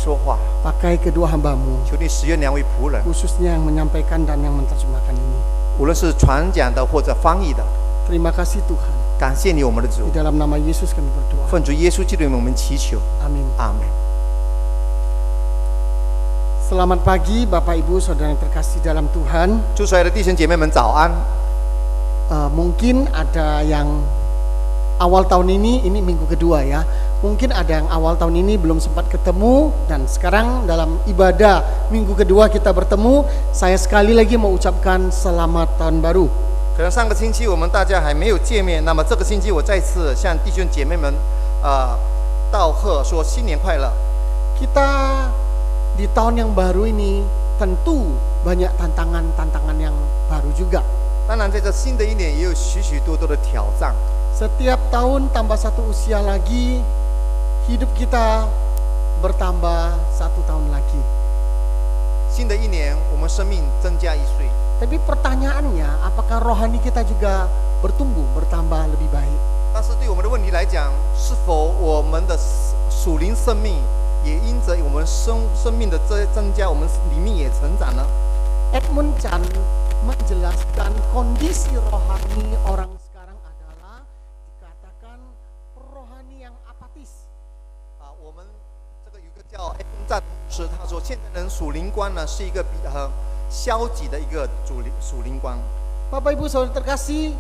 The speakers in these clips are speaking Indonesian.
说话， Pakai kedua hambamu, 求你使用两位仆人， khususnya yang menyampaikan dan yang menerjemahkan ini. 无论是传讲的或者翻译的， Terima kasih Tuhan. 感谢你，我们的主 Di，dalam nama Yesus kami berdoa. 奉主耶稣基督的名我们祈求， Amin. 阿门。 Selamat pagi Bapak Ibu Saudara yang terkasih dalam Tuhan. 祝所有的弟兄姐妹们早安。 Mungkin ada yang awal tahun ini minggu kedua ya. Mungkin ada yang awal tahun ini belum sempat ketemu dan sekarang dalam ibadah minggu kedua kita bertemu. Saya sekali lagi mau ucapkan selamat tahun baru. 可能上个星期我们大家还没有见面，那么这个星期我再次向弟兄姐妹们道贺，说新年快乐。 Kita di tahun yang baru ini tentu banyak tantangan yang baru juga. 当然，在这新的一年也有许许多多的挑战。 Setiap tahun tambah satu usia lagi, hidup kita bertambah satu tahun lagi. 新的一年，我们生命增加1岁。 Tapi pertanyaannya, apakah rohani kita juga bertumbuh, bertambah lebih baik? 但是对我们的问题来讲，是否我们的属灵生命也因着我们生命的增加，我们里面也成长呢？ Edmund Chan menjelaskan kondisi rohani orang sekarang adalah dikatakan rohani yang apatis. 我们这个有个叫艾东赞牧师，他说现在人属灵观呢是一个很消极的一个属灵观。 Bapak Ibu Saudara terkasih,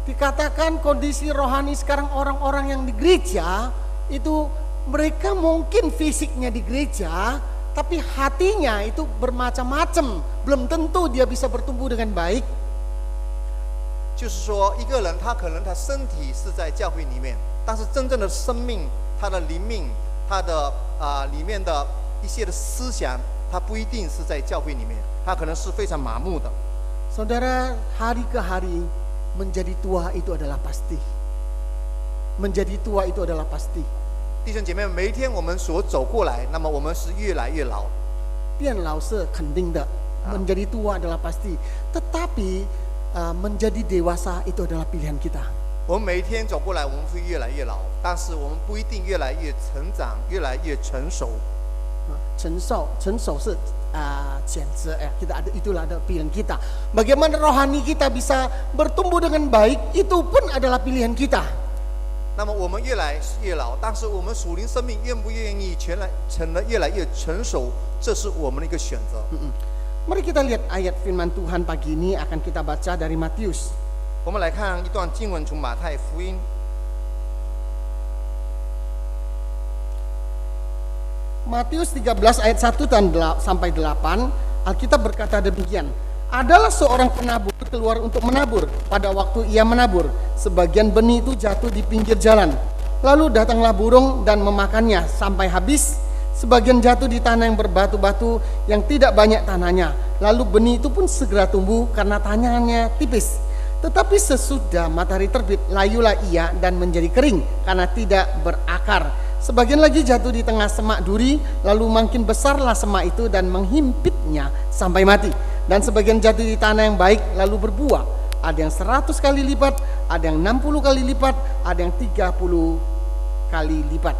dikatakan kondisi rohani sekarang orang-orang yang di gereja itu mereka mungkin fisiknya di gereja, tapi hatinya itu bermacam-macam, belum tentu dia bisa bertumbuh dengan baik. 就是说，一个人他可能他身体是在教会里面，但是真正的生命，他的灵命，他的里面的一些的思想，他不一定是在教会里面，他可能是非常麻木的。 Saudara, hari ke hari menjadi tua itu adalah pasti. Menjadi tua itu adalah pasti. 弟兄姐妹们，每一天我们所走过来，那么我们是越来越老。 Pian lao se肯定的, menjadi tua adalah pasti. Tetapi menjadi dewasa itu adalah pilihan kita. 我们每一天走过来，我们会越来越老，但是我们不一定越来越成长，越来越成熟。 成熟是选择kita ada, itulah ada pilihan kita. Bagaimana rohani kita bisa bertumbuh dengan baik, itu pun adalah pilihan kita. 那么我们越来越老，但是我们属灵生命愿不愿意成了越来越成熟，这是我们的一个选择。 Mari kita lihat ayat firman Tuhan pagi ini akan kita baca dari Matius. 我们来看一段经文，从马太福音 Matius 13 ayat 1 sampai 8, Alkitab berkata demikian. Adalah seorang penabur keluar untuk menabur. Pada waktu ia menabur, sebagian benih itu jatuh di pinggir jalan. Lalu datanglah burung dan memakannya sampai habis. Sebagian jatuh di tanah yang berbatu-batu yang tidak banyak tanahnya. Lalu benih itu pun segera tumbuh karena tanahnya tipis. Tetapi sesudah matahari terbit, layulah ia dan menjadi kering karena tidak berakar. Sebagian lagi jatuh di tengah semak duri, lalu makin besarlah semak itu dan menghimpitnya sampai mati. Dan sebagian jatuh di tanah yang baik, lalu berbuah. Ada yang 100 kali lipat, ada yang 60 kali lipat, ada yang 30 kali lipat.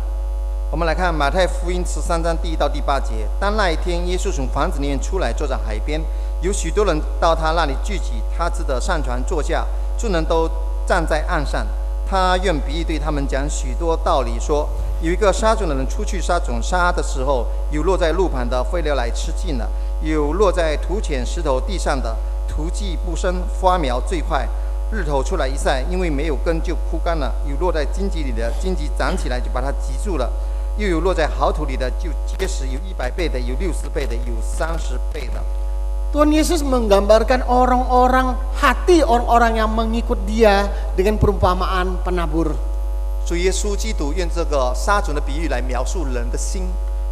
我们来看马太福音13章第1到第8节。当那一天，耶稣从房子里面出来，坐在海边，有许多人到他那里聚集，他只得上船坐下，众人都站在岸上。他用比喻对他们讲许多道理，说：有一个撒种的人出去撒种，撒的时候，有落在路旁的，飞鸟来吃尽了；有落在土浅石头地上的，土既不生，发苗最快。日头出来一晒，因为没有根就枯干了；有落在荆棘里的，荆棘长起来就把它挤住了。 又有落在好土里的，就结实，有100倍的，有60倍的，有30倍的。 Tuhan Yesus menggambarkan orang-orang hati orang-orang yang mengikut Dia dengan perumpamaan penabur. 主耶稣基督用这个撒种的比喻来描述人的心。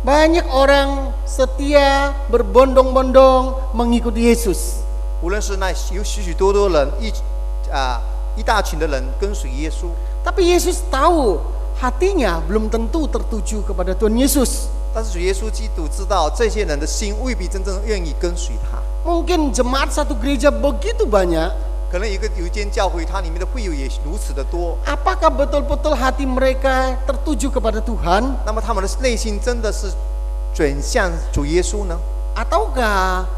Banyak orang setia berbondong-bondong mengikuti Yesus. 无论是那有许多人一大群的人跟随耶稣， Tapi Yesus tahu hatinya belum tentu tertuju kepada Tuhan Yesus. 但是主耶稣基督知道这些人的心未必真正愿意跟随他。 Mungkin jemaat satu gereja begitu banyak. 可能有一间教会，它里面的会友也如此的多。 Apakah betul-betul hati mereka tertuju kepada Tuhan? 那么他们的内心真的是转向主耶稣呢？ Ataukah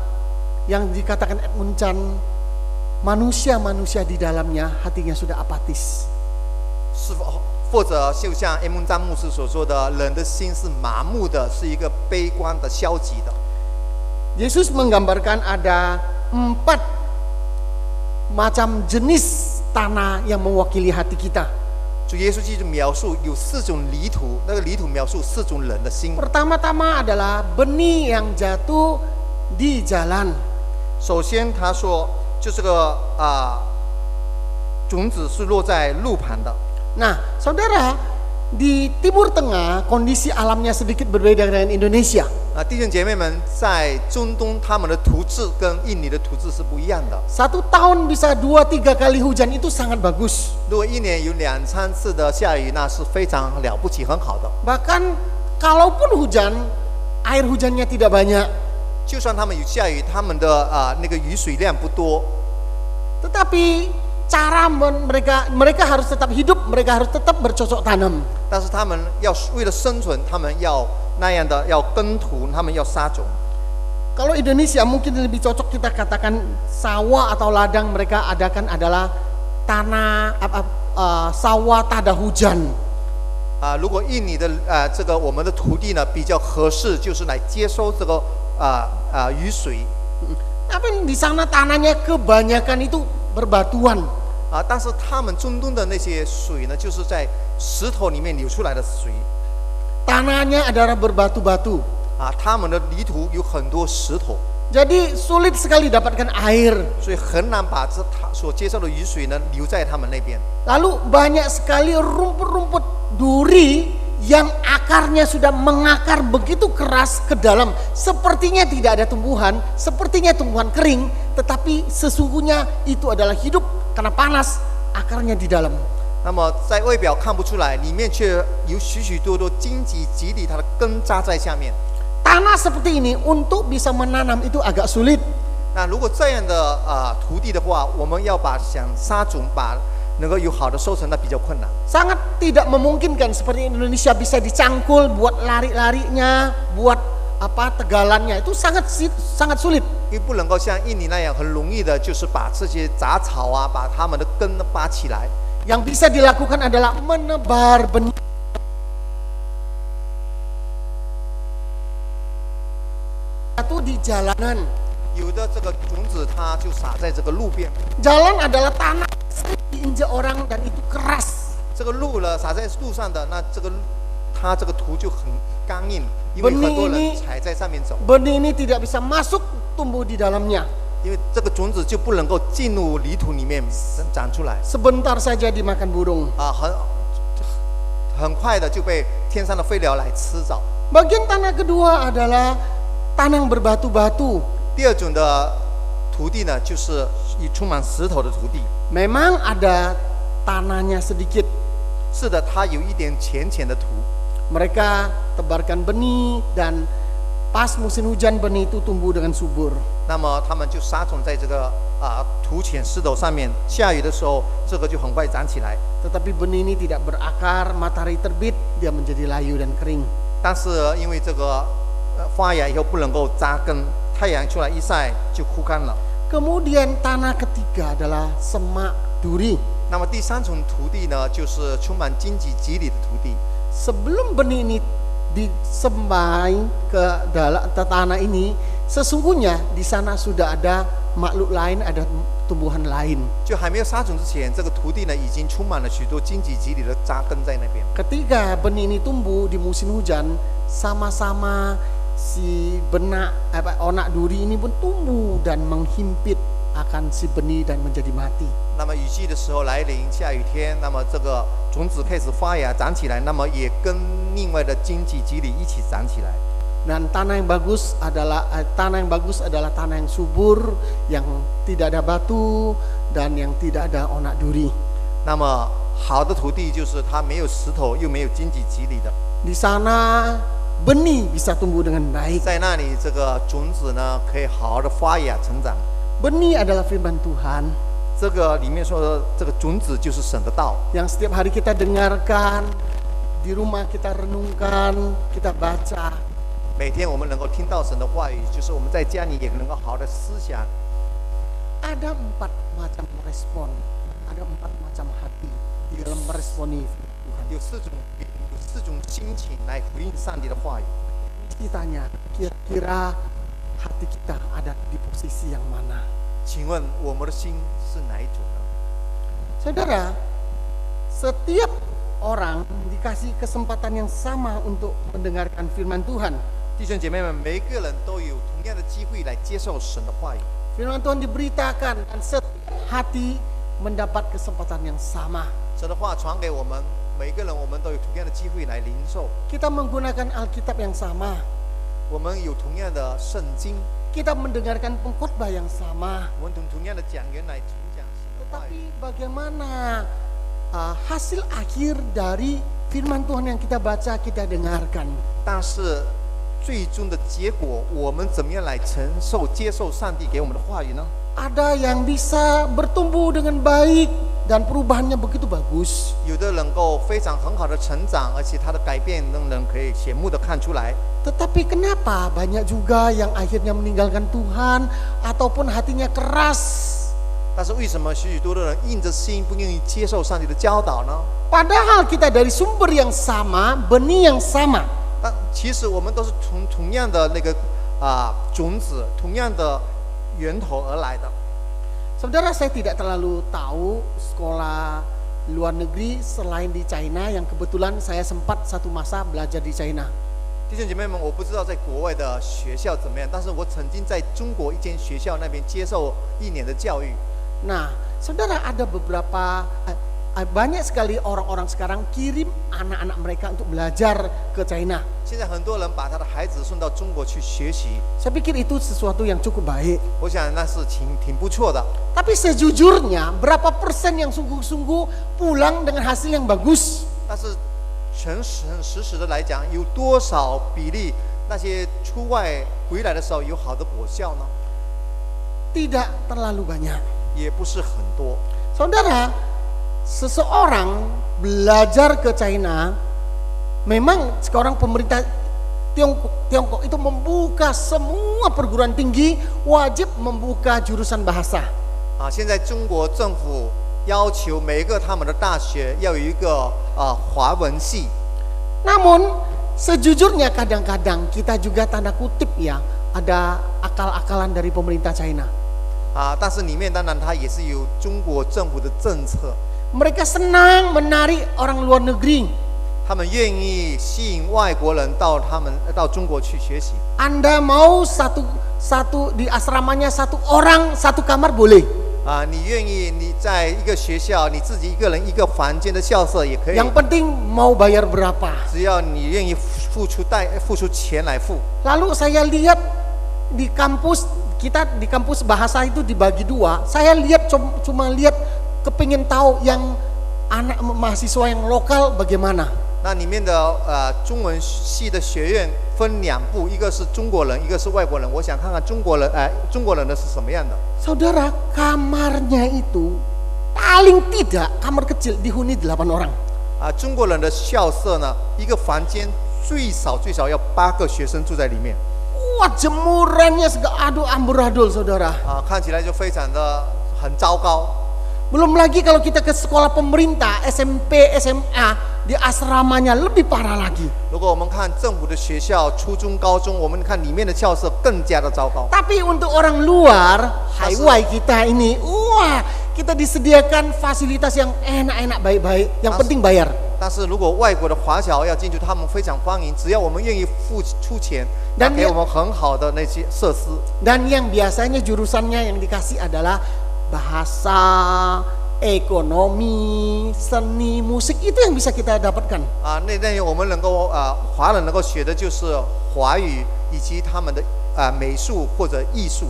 yang dikatakan Edmund Chan, manusia-manusia di dalamnya hatinya sudah apatis? 是否或者就像 M 詹牧师所说的，人的心是麻木的，是一个悲观的、消极的？ Yesus menggambarkan ada 4 macam jenis tanah yang mewakili hati kita. 主耶稣基督描述有4种泥土，那个泥土描述4种人的心。 Pertama-tama adalah benih yang jatuh di jalan. 首先他说，就这个种子是落在路旁的。 Nah, saudara, di Timur Tengah kondisi alamnya sedikit berbeda dengan Indonesia. 弟兄姐妹们，在中东他们的土质跟印尼的土质是不一样的。 1 tahun bisa 2-3 kali hujan itu sangat bagus. 如果1年有2-3次的下雨，那是非常了不起、很好的。 Bahkan kalaupun hujan, air hujannya tidak banyak. 就算他们有下雨，他们的那个雨水量不多， Tetapi cara mereka harus tetap hidup, mereka harus tetap bercocok tanam. 但是他们要为了生存，他们要那样的要耕土，他们要撒种。 Kalau Indonesia mungkin lebih cocok kita katakan sawah atau ladang mereka adakan adalah tanah sawah tada hujan. 如果印尼的这个我们的土地呢比较合适，就是来接收这个雨水。 Tapi di sana tanahnya kebanyakan itu berbatuan. 但是他们中东的那些水呢，就是在石头里面流出来的水。 Tanahnya adalah berbatu-batu. 他们的泥土有很多石头， Jadi sulit sekali dapatkan air. 所以很难把他所接受的雨水呢留在他们那边。 Lalu banyak sekali rumput-rumput duri yang akarnya sudah mengakar begitu keras ke dalam. Sepertinya tidak ada tumbuhan, sepertinya tumbuhan kering, tetapi sesungguhnya itu adalah hidup karena panas akarnya di dalam. 那么在外表看不出来，里面却有许许多多荆棘蒺藜，它的根扎在下面。 Tanah seperti ini untuk bisa menanam itu agak sulit. 那如果这样的土地的话，我们要想撒种，把能够有好的收成，那比较困难。 Sangat tidak memungkinkan seperti Indonesia bisa dicangkul buat lari-larinya, buat tegalannya itu sangat sulit. 因为不能够像印尼那样很容易的，就是把这些杂草把它们的根拔起来。 Yang bisa dilakukan adalah menebar benih. Itu di jalanan. 有的这个种子，它就撒在这个路边。 Jalan adalah tanah sering diinjak orang dan itu keras. 这个路呢，撒在路上的，那它这个土就很刚硬，因为很多人踩在上面走。 Benih ini tidak bisa masuk tumbuh di dalamnya. 因为这个种子就不能够进入泥土里面长出来。 Sebentar saja dimakan burung. 很快的就被天上的飞鸟来吃走。 Bagian tanah kedua adalah tanah yang berbatu-batu. 第二种的土地呢，就是充满石头的土地。 Memang ada tanahnya sedikit. 是的，它有一点浅浅的土。 Mereka tebarkan benih dan pas musim hujan benih itu tumbuh dengan subur. 那么他们就撒种在这个土浅石头上面，下雨的时候，这个就很快长起来。 Tetapi benih ini tidak berakar, matahari terbit dia menjadi layu dan kering. 但是因为这个发芽以后不能够扎根，太阳出来一晒就枯干了。 Kemudian tanah ketiga adalah semak duri. 那么第3种土地呢，就是充满荆棘蒺藜的土地。 Sebelum benih ini disemai ke tanah ini, sesungguhnya di sana sudah ada makhluk lain, ada tumbuhan lain. 就还没有撒种之前，这个土地呢已经充满了许多荆棘蒺藜的扎根在那边。 Ketika benih ini tumbuh di musim hujan, sama-sama si onak duri ini pun tumbuh dan menghimpit akan si benih dan menjadi mati. 那么雨季的时候来临，下雨天，那么这个种子开始发芽长起来，那么也跟另外的荆棘蒺藜一起长起来。 Dan tanah yang bagus adalah tanah yang subur, yang tidak ada batu dan yang tidak ada onak duri. 那么好的土地就是它没有石头，又没有荆棘蒺藜的。 Di sana benih bisa tumbuh dengan baik. 在那里，这个种子呢可以好好的发芽成长。 Benih adalah firman Tuhan 这个里面说的这个种子就是神的道， yang setiap hari kita dengarkan, di rumah kita renungkan, kita baca. 每天我们能够听到神的话语，就是我们在家里也能够好好的思想。 Ada 4 macam respon, ada 4 macam hati di dalam meresponi Tuhan. 有4种心情来回应上帝的话语。 Ditanya, kira-kira hati kita ada di posisi yang mana? 请问我们的心是哪一种呢？ Saudara, setiap orang dikasih kesempatan yang sama untuk mendengarkan firman Tuhan. 弟兄姐妹们，每一个人都有同样的机会来接受神的话语。 Firman Tuhan diberitakan dan setiap hati mendapat kesempatan yang sama. 神的话传给我们，每一个人我们都有同样的机会来领受。 Kita menggunakan Alkitab yang sama. 我们有同样的圣经， Kita mendengarkan pengkhotbah yang sama. 我们同样的讲员来主讲神的话语。 Tetapi bagaimana hasil akhir dari firman Tuhan yang kita baca, kita dengarkan? 但是最终的结果，我们怎么样来承受、接受上帝给我们的话语呢？ Ada yang bisa bertumbuh dengan baik dan perubahannya begitu bagus. 有的能够非常很好的成长，而且他的改变让人可以显目的看出来。 Tetapi kenapa banyak juga yang akhirnya meninggalkan Tuhan ataupun hatinya keras? 但是为什么许多的人硬着心不愿意接受上帝的教导呢？ Padahal kita dari sumber yang sama, benih yang sama. 但其实我们都是从同样的那个种子、同样的源头而来的。 Saudara, saya tidak terlalu tahu sekolah luar negeri selain di China yang kebetulan saya sempat satu masa belajar di China. 弟兄姐妹们，我不知道在国外的学校怎么样，但是我曾经在中国一间学校那边接受1年的教育。 Nah, saudara, ada beberapa banyak sekali orang-orang sekarang kirim anak-anak mereka untuk belajar ke China. 现在很多人把他的孩子送到中国去学习， Saya pikir itu sesuatu yang cukup baik. 我想那是挺不错的。 Tapi sejujurnya berapa persen yang sungguh-sungguh pulang dengan hasil yang bagus? 但是诚实的来讲，有多少比例那些出外回来的时候有好的果效呢？ Tidak terlalu banyak. 也不是很多。 Saudara, seseorang belajar ke China, memang sekarang pemerintah Tiongkok itu membuka semua perguruan tinggi wajib membuka jurusan bahasa. 现在中国政府要求每一个他们的大学要有一个华文系。 Namun sejujurnya kadang-kadang kita juga tanda kutip ya, ada akal-akalan dari pemerintah China. 但是里面当然它也是有中国政府的政策， Mereka senang menarik orang luar negeri. 他们愿意吸引外国人到中国去学习。 Anda mau satu di asramanya 1 orang 1 kamar boleh. 你愿意你在一个学校你自己一个人一个房间的校舍也可以， Yang penting mau bayar berapa. 只要你愿意付出钱来付。 Lalu saya lihat di kampus kita, di kampus bahasa itu dibagi 2. Saya lihat cuma lihat kepingin tahu yang anak mahasiswa yang lokal bagaimana. 那里面的中文系的学院分2部，一个是中国人，一个是外国人。我想看看中国人的是什么样的。 Saudara, kamarnya itu paling tidak kamar kecil dihuni 8 orang. 中国人的校舍呢，一个房间最少要8个学生住在里面。 Wah, jemurannya aduh amburadul, saudara. 看起来就非常的很糟糕。 Belum lagi kalau kita ke sekolah pemerintah, SMP, SMA, di asramanya lebih parah lagi. 如果我们看政府的学校、初中、高中，我们看里面的校舍更加的糟糕。 Tapi untuk orang luar, highway kita ini, wah, kita disediakan fasilitas yang enak-enak, baik-baik. Yang penting bayar. 但是如果外国的华侨要进去，他们非常欢迎，只要我们愿意出钱，给我们很好的那些设施。 Dan yang biasanya jurusannya yang dikasih adalah bahasa, ekonomi, seni, musik, itu yang bisa kita dapatkan. 那我们能够华人能够学的就是华语以及他们的美术或者艺术。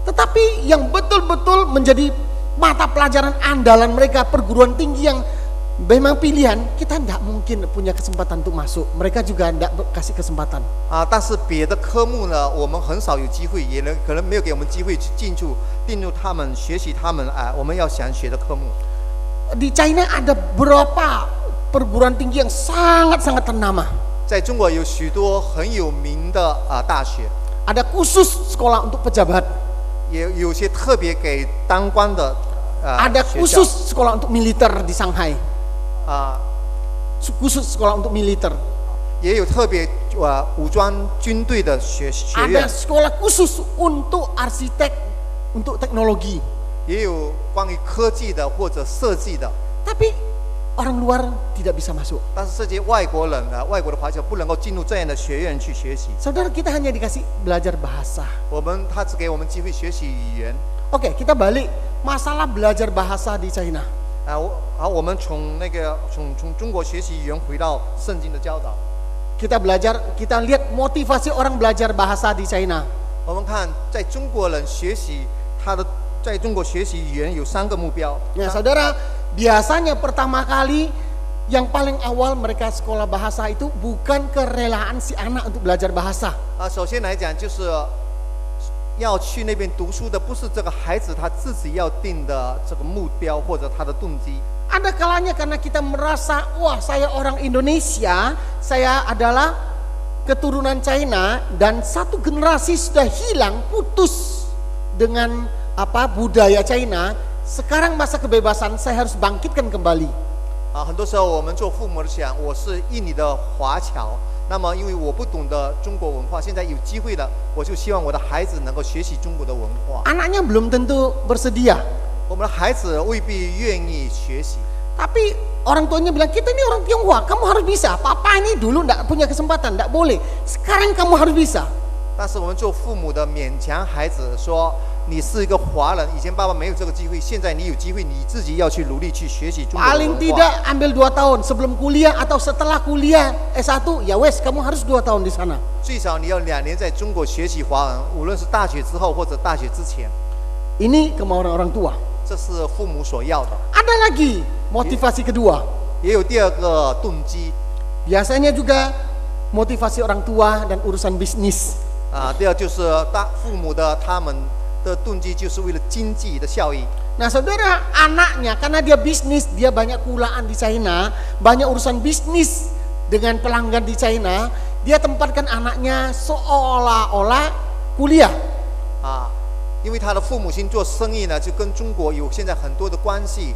Tetapi yang betul-betul menjadi mata pelajaran andalan mereka, perguruan tinggi yang memang pilihan, kita tidak mungkin punya kesempatan untuk masuk. Mereka juga tidak kasih kesempatan. 但是别的科目呢，我们很少有机会，可能没有给我们机会去进入他们学习他们我们要想学的科目。 Di China ada berapa perguruan tinggi yang sangat-sangat ternama. 在中国有许多很有名的大学， Ada khusus sekolah untuk pejabat. 也有些特别给当官的 Ada 学校 khusus sekolah untuk militer di Shanghai. 啊， Khusus sekolah untuk militer. 也有特别武装军队的学院 Ada，sekolah khusus untuk arsitek, untuk teknologi. 也有关于科技的或者设计的。 Tapi orang luar tidak bisa masuk. 但是这些外国人呢，外国的华侨不能够进入这样的学院去学习。 Saudara, kita hanya dikasih belajar bahasa. 他只给我们机会学习语言。 Oke, kita balik masalah belajar bahasa di China. 我们从中国学习语言回到圣经的教导。 Kita belajar, kita lihat motivasi orang belajar bahasa di China. 我们看在中国人学习在中国学习语言有3个目标。 Ya, saudara, biasanya pertama kali yang paling awal mereka sekolah bahasa itu bukan kerelaan si anak untuk belajar bahasa. 首先来讲，就是要去那边读书的，不是这个孩子他自己要定的这个目标或者他的动机。 Ada kalanya karena kita merasa, wah saya orang Indonesia, saya adalah keturunan China dan satu generasi sudah hilang, putus dengan budaya China. Sekarang masa kebebasan saya harus bangkitkan kembali. 很多时候我们做父母的想，我是印尼的华侨，那么因为我不懂得中国文化，现在有机会了，我就希望我的孩子能够学习中国的文化。 Anaknya belum tentu bersedia. 我们的孩子未必愿意学习， Tapi orang tuanya bilang, kita ini orang Tionghoa, kamu harus bisa. Papa ini dulu enggak punya kesempatan, enggak boleh. Sekarang kamu harus bisa. 但是我们做父母的勉强孩子说，你是一个华人，以前爸爸没有这个机会，现在你有机会，你自己要去努力去学习中国的 Paling 文化。 tidak ambil 2 tahun sebelum kuliah atau setelah kuliah S1, ya wes kamu harus 2 tahun di sana. 最少你要2年在中国学习华文，无论是大学之后或者大学之前， Ini kemauan orang tua. 这是父母所要的。 Ada lagi motivasi kedua. 也有第2个动机 Biasanya juga motivasi orang tua dan urusan bisnis. 第2就是父母的他们的动机就是为了经济的效益。 Nah saudara, anaknya karena dia bisnis, dia banyak kulaan di China, banyak urusan bisnis dengan pelanggan di China, dia tempatkan anaknya seolah-olah kuliah. 因为他的父母亲做生意呢，就跟中国有现在很多的关系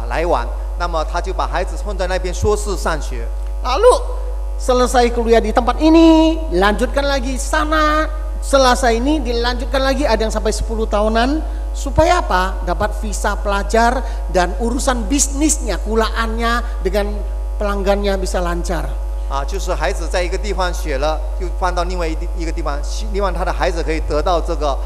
来往，那么他就把孩子放在那边说是上学。 Lalu selesai kuliah di tempat ini, lanjutkan lagi sana, selesai ini dilanjutkan lagi, ada yang sampai 10 tahunan. Supaya apa? Dapat visa pelajar dan urusan bisnisnya, kulaannya dengan pelanggannya bisa lancar. 就是孩子在一个地方学了，就搬到另外一个地方，希望他的孩子可以得到这个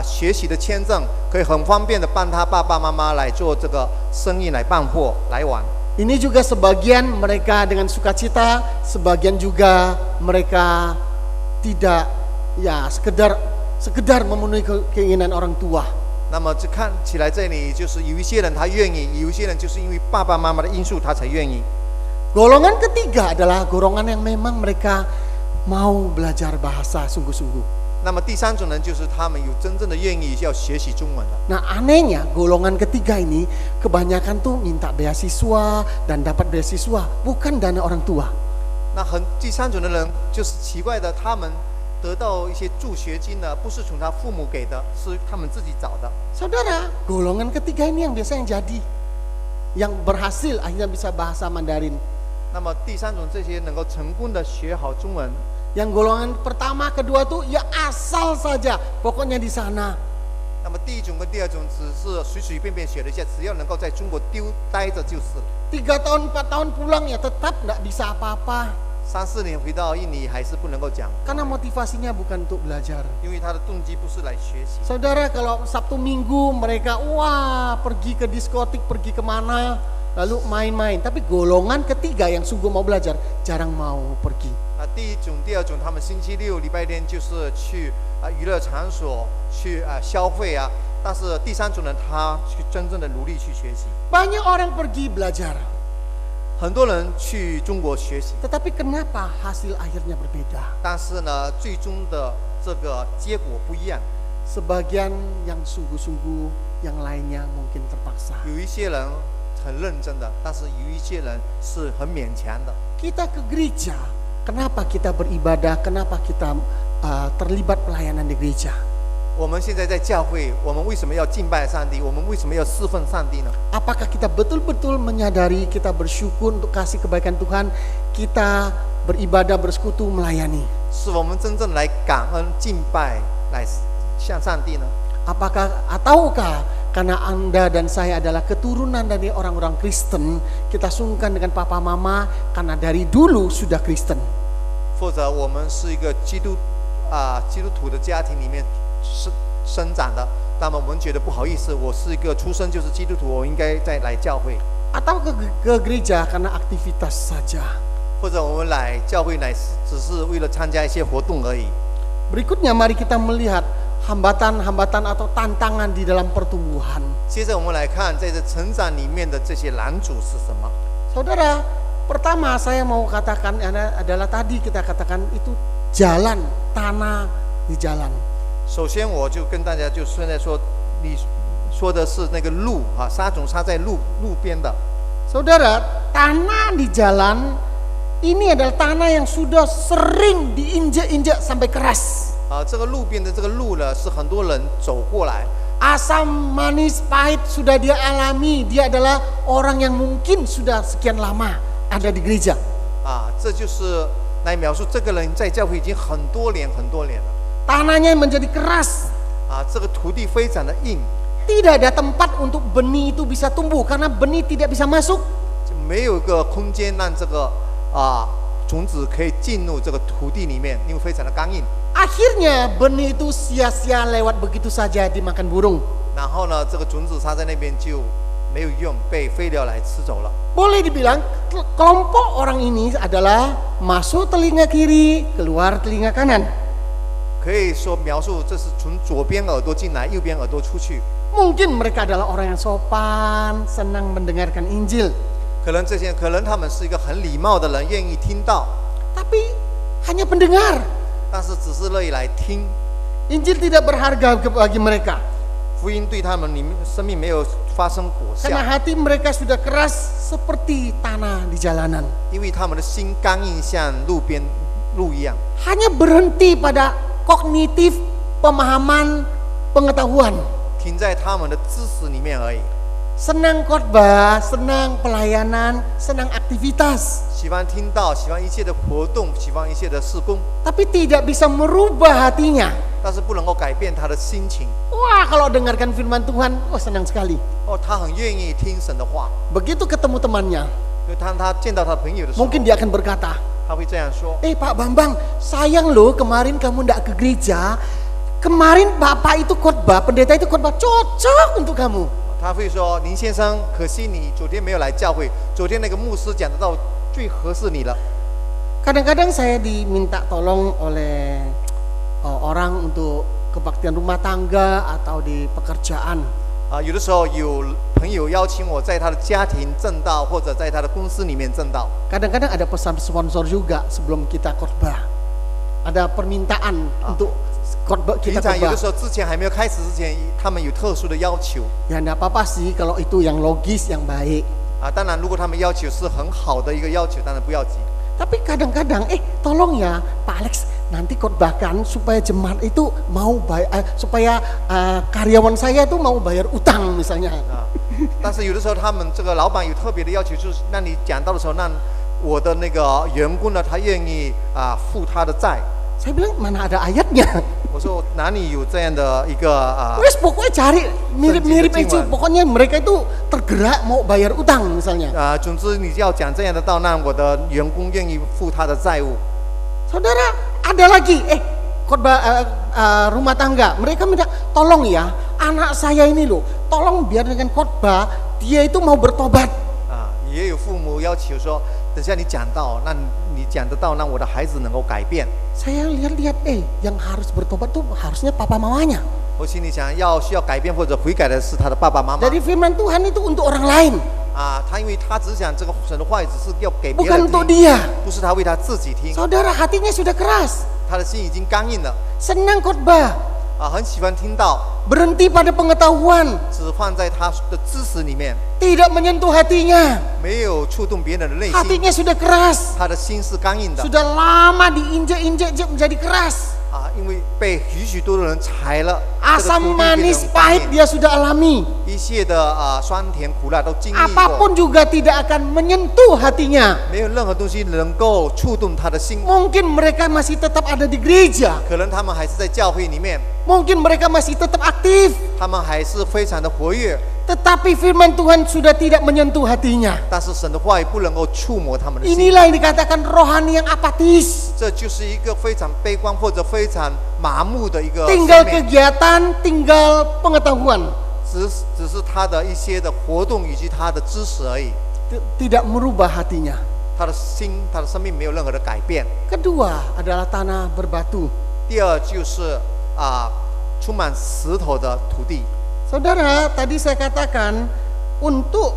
学习的签证，可以很方便的帮他爸爸妈妈来做这个生意来办货来往。 Ini juga sebagian mereka dengan sukacita, sebagian juga mereka tidak, ya sekedar memenuhi keinginan orang tua. 那么这看起来这里就是有一些人他愿意，有一些人就是因为爸爸妈妈的因素他才愿意。 Golongan ketiga adalah golongan yang memang mereka mau belajar bahasa sungguh-sungguh. 那么第3种人就是他们有真正的愿意要学习中文的。 Nah anehnya golongan ketiga ini kebanyakan tuh minta beasiswa dan dapat beasiswa, bukan dana orang tua. 那第3种的人就是奇怪的，他们得到一些助学金呢，不是从他父母给的，是他们自己找的。 Saudara, golongan ketiga ini yang biasanya jadi, yang berhasil akhirnya bisa bahasa Mandarin. 那么第3种这些能够成功的学好中文， Yang golongan pertama, kedua tuh ya asal saja, pokoknya di sana. 那么第1种跟第2种只是随随便便学了一下，只要能够在中国待着就是了。 3 tahun 4 tahun pulang ya tetap nggak bisa apa-apa. 3、4年回到印尼还是不能够讲， Karena motivasinya bukan untuk belajar. 因为他的动机不是来学习。 Saudara, kalau Sabtu Minggu mereka wah pergi ke diskotik, pergi kemana, lalu main-main. Tapi golongan ketiga yang sungguh mau belajar jarang mau pergi. 第1种、第2种，他们星期6、礼拜天就是去娱乐场所去消费但是第3种人，他去真正的努力去学习。 Banyak orang pergi belajar, 很多人去中国学习， tetapi kenapa hasil akhirnya berbeda? 但是呢，最终的这个结果不一样。 Sebagian yang sungguh-sungguh, yang lainnya mungkin terpaksa. 有一些人很认真的，但是有一些人是很勉强的。 Kita ke gereja kenapa kita beribadah, kenapa kita terlibat pelayanan di gereja. 我们现在在教会，我们为什么要敬拜上帝？我们为什么要侍奉上帝呢？ Apakah kita betul-betul menyadari, kita bersyukur untuk kasih kebaikan Tuhan, kita beribadah, bersekutu, melayani? 是我们真正来感恩、敬拜、来向上帝呢？ Ataukah karena Anda dan saya adalah keturunan dari orang-orang Kristen, kita sungkan dengan papa mama karena dari dulu sudah Kristen? 或者我们是一个基督徒的家庭里面生长的，那么我们觉得不好意思，我是一个出生就是基督徒，我应该再来教会。 Atau ke gereja karena aktivitas saja? 或者我们来教会乃只是为了参加一些活动而已。 Berikutnya mari kita melihat hambatan-hambatan atau tantangan di dalam pertumbuhan. 接着我们来看在这成长里面的这些拦阻是什么。 Saudara, pertama saya mau katakan adalah tadi kita katakan itu jalan, tanah di jalan. 首先我就跟大家就现在说，你说的是那个路啊，沙种插在路边的。 Saudara, tanah di jalan ini adalah tanah yang sudah sering diinjak-injak sampai keras. 这个路边的这个路呢，是很多人走过来。 Asam manis pahit sudah dia alami. Dia adalah orang yang mungkin sudah sekian lama ada di gereja. 这就是来描述这个人在教会已经很多年了。 Tanahnya menjadi keras. 这个土地非常的硬， Tidak ada tempat untuk benih itu bisa tumbuh karena benih tidak bisa masuk. 就没有一个空间让这个种子可以进入这个土地里面，因为非常的刚硬。 Akhirnya benih itu sia-sia lewat begitu saja dimakan burung. 然后呢，这个种子插在那边就没有用，被飞鸟来吃走了。 Boleh dibilang kelompok orang ini adalah masuk telinga kiri, keluar telinga kanan. 可以说描述这是从左边耳朵进来，右边耳朵出去。 Mungkin mereka adalah orang yang sopan, senang mendengarkan Injil. 可能他们是一个很礼貌的人，愿意听到， Tapi hanya pendengar. 但是只是乐意来听。 Injil tidak berharga bagi mereka. 福音对他们里面生命没有发生果效， Karena hati mereka sudah keras seperti tanah di jalanan. 因为他们的心刚硬，像路边路一样， Hanya berhenti pada kognitif, pemahaman, pengetahuan. 停在他们的知识里面而已。 Senang khotbah, senang pelayanan, senang aktivitas. 喜欢听到，喜欢一切的活动，喜欢一切的事工， Tapi tidak bisa merubah hatinya. 但是不能够改变他的心情。 Wah, kalau dengarkan firman Tuhan, senang sekali. 他很愿意听神的话。 Begitu ketemu temannya, 因为当他见到他朋友的时候， mungkin dia akan berkata, 他会这样说： Pak Bambang, sayang loh kemarin kamu ndak ke gereja. Kemarin Bapak itu khotbah, pendeta itu khotbah cocok untuk kamu. 他会说：林先生，可惜你昨天没有来教会，昨天那个牧师讲的道最合适你了。 Kadang-kadang saya diminta tolong oleh orang untuk kebaktian rumah tangga atau di pekerjaan. 有的时候有朋友邀请我在他的家庭正道，或者在他的公司里面正道。 Kadang-kadang ada pesan sponsor juga sebelum kita khotbah. Ada permintaan untuk khotbah 平 kita 常有的 khotbah. 时候之前还没有开始之前，他们有特殊的要求 Ya enggak apa-apa sih kalau itu yang logis, yang baik. 当然如果他们要求是很好的一个要求，当然不要急。 Tapi kadang-kadang, tolong ya Pak Alex, nanti khotbahkan supaya jemaat itu mau bayar, supaya karyawan saya itu mau bayar utang misalnya. 但是有的时候他们这个老板有特别的要求，就是让你讲到的时候，让我的那个员工呢，他愿意付他的债。 Saya bilang mana ada ayatnya. 我说哪里有这样的一个Wes pokoknya cari mirip-mirip itu. Senjata Pokoknya mereka itu tergerak mau bayar utang misalnya. 总之你要讲这样的道，让我的员工愿意付他的债务。 Saudara, ada lagi khotbah rumah tangga. Mereka minta tolong ya, anak saya ini loh, tolong biar dengan khotbah dia itu mau bertobat. 也有父母要求说，等下你讲道，让你讲得到，让我的孩子能够改变。 Saya lihat-lihat, yang harus bertobat tuh harusnya papa mamanya. 我心里想，需要改变或者悔改的是他的爸爸妈妈。 Jadi firman Tuhan itu untuk orang lain, 他因为他只想这个神的话语只是要给别 bukan 人 untuk 听， dia. 不是他为他自己听。 Saudara, hatinya sudah keras, 他的心已经刚硬了， senang khotbah, 很喜欢听到， berhenti pada pengetahuan, 只放在他的知识里面， tidak menyentuh hatinya. 没有触动别人的内心， Hatinya sudah keras, 他的心是刚硬的 sudah lama diinjek-injek menjadi keras. 因为被许多的人踩了，这个 Asam 土地变 manis 成 pahit 方面 dia sudah alami. 一切的酸甜苦辣都经历过， Apapun juga tidak akan menyentuh hatinya. 没有任何东西能够触动他的心。 Mungkin mereka masih tetap ada di gereja. 可能他们还是在教会里面， Mungkin mereka masih tetap aktif. 他们还是非常的活跃， Tetapi firman Tuhan sudah tidak menyentuh hatinya. 但是神的话语不能够触摸他们的心。 Inilah yang dikatakan rohani yang apatis. 这就是一个非常悲观或者非常麻木的一个 Tinggal 生命， kegiatan, tinggal pengetahuan. 只是他的一些的活动以及他的知识而已， Tidak merubah hatinya. 他的心、他的生命没有任何的改变。 Kedua adalah tanah berbatu. 第二就是充满石头的土地。 Saudara, tadi saya katakan untuk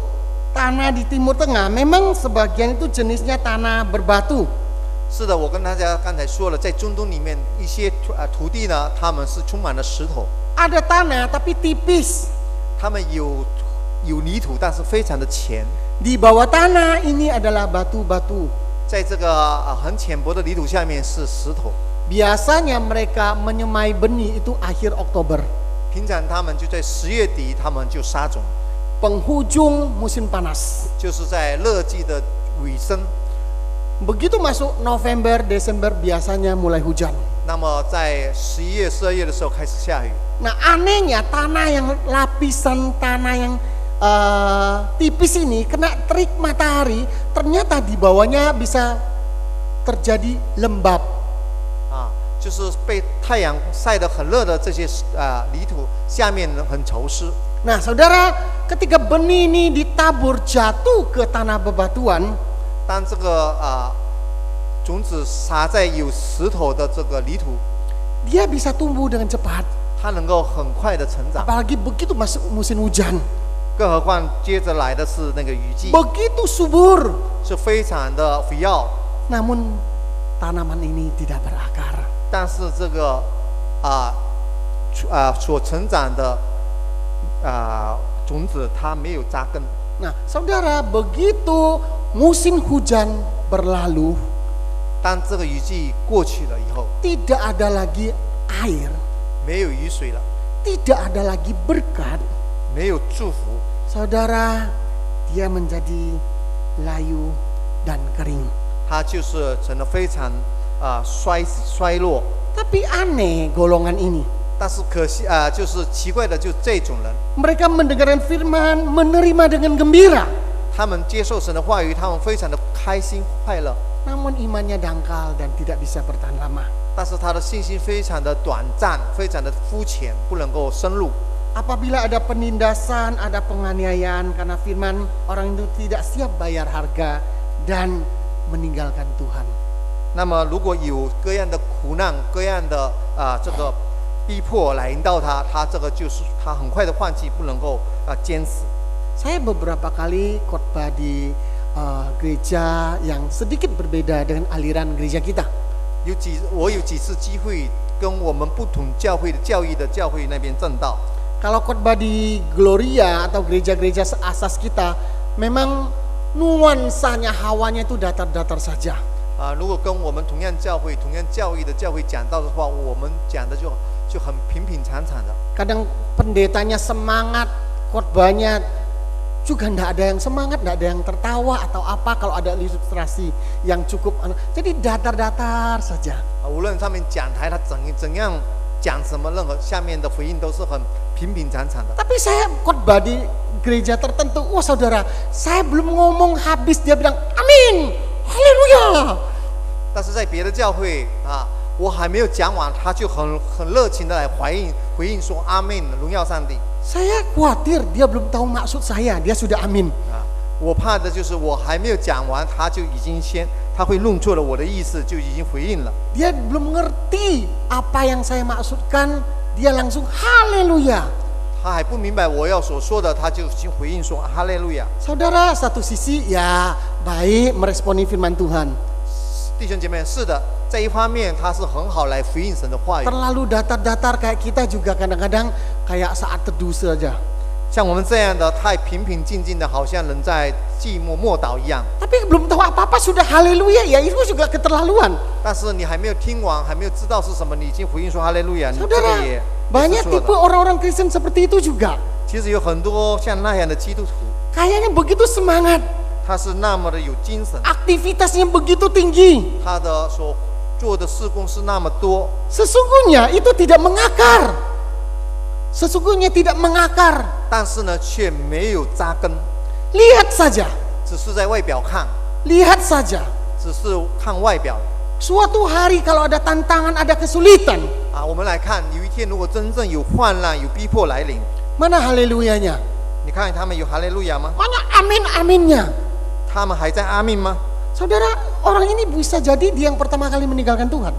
tanah di Timur Tengah memang sebagian itu jenisnya tanah berbatu. 是的，我跟大家刚才说了，在中东里面一些土地呢，他们是充满了石头， Ada tanah tapi tipis. 他们有泥土，但是非常的浅。 Di bawah tanah ini adalah batu-batu. 在这个很浅薄的泥土下面是石头。 Biasanya mereka menyemai benih itu akhir Oktober. 平常他们就在10月底，他们就撒种， Penghujung musim panas. 就是在热季的尾声。 Begitu masuk November, Desember biasanya mulai hujan. 那么在11月、12月的时候开始下雨。 Nah anehnya tanah yang lapisan tanah yang tipis ini kena terik matahari, ternyata di bawahnya bisa terjadi lembab. 就是被太阳晒得很热的这些泥土，下面很潮湿。 Nah saudara, ketika benih ini ditabur jatuh ke tanah bebatuan, 当这个种子撒在有石头的这个泥土， dia bisa tumbuh dengan cepat. 它能够很快的成长。 Apalagi begitu masuk musim hujan, 更何况接着来的是那个雨季， begitu subur. 是非常的肥沃。 Namun tanaman ini tidak berakar. 但是这个所成长的种子，它没有扎根。 Nah, saudara, begitu musim hujan berlalu, 当这个雨季过去了以后， tidak ada lagi air, 没有雨水了， tidak ada lagi berkat. 没有祝福， Saudara, dia menjadi layu dan kering. 它就是成了非常衰落。 Tapi aneh golongan ini. 但是可惜就是奇怪的，就这种人， Mereka mendengarkan firman, menerima dengan gembira. 他们接受神的话语，他们非常的开心快乐， Namun imannya dangkal dan tidak bisa bertahan lama. 但是他的信心非常的短暂，非常的肤浅，不能够深入。 Apabila ada penindasan, ada penganiayaan karena firman, orang itu tidak siap bayar harga dan meninggalkan Tuhan. 那么如果有各样的苦难、各样的这个逼迫来引导他，他这个就是他很快的放弃，不能够坚持。 Saya beberapa kali khotbah di gereja yang sedikit berbeda dengan aliran gereja kita. 我有几次机会跟我们不同教会的教义的教会那边正道。 Kalau khotbah di Gloria atau gereja-gereja seasas kita, memang nuansanya hawanya itu datar-datar saja. 如果跟我们同样教会、同样教义的教会讲道的话，我们讲的就很平平常常的。 Kadang pendetanya semangat, khotbahnya juga tidak ada yang semangat, tidak ada yang tertawa atau apa kalau ada ilustrasi yang cukup. Jadi datar-datar saja. 无论上面讲台他怎样讲什么，任何下面的回应都是很平平常常的。 Tapi saya khotbah di gereja tertentu, wah saudara, saya belum ngomong habis dia bilang amin, haleluya. 但是在别的教会我还没有讲完，他就很热情的来回应说阿门，荣耀上帝。 Saya khawatir dia belum tahu maksud saya, dia sudah amin. 我怕的就是我还没有讲完，他就已经他会弄错了我的意思，就已经回应了。 Dia belum ngerti apa yang saya maksudkan, dia langsung haleluya. 他还不明白我要所说的，他就已经回应说哈利路亚。 Saudara, satu sisi ya baik meresponi firman Tuhan. 弟兄姐妹，是的，在一方面他是很好来回应神的话语。 Terlalu datar-datar kayak kita juga kadang-kadang kayak saat teduh saja. 像我们这样的太平平静静的，好像人在寂寞默祷一样。 Tapi belum tahu apa-apa sudah haleluya, ya itu juga keterlaluan. 但是你还没有听完，还没有知道是什么，你已经回应说哈利路亚，你这 Saudara, 个也 banyak 是错 tipe 的。 orang-orang Kristen seperti itu juga. 其实有很多像那样的基督徒， Kayaknya begitu semangat, 他是那么的有精神， aktivitasnya begitu tinggi. 他的所做的事工是那么多， Sesungguhnya itu tidak mengakar. Sesungguhnya tidak mengakar. 但是呢却没有扎根， Lihat saja, 只是在外表看， lihat saja. 只是看外表。 Suatu hari kalau ada tantangan, ada kesulitan, 啊，我们来看，有一天如果真正有患难、有逼迫来临， mana haleluyanya? 你看他们有哈利路亚吗？ Mana amin-aminnya? 他们还在阿min吗？ Saudara, orang ini bisa jadi dia yang pertama kali meninggalkan Tuhan.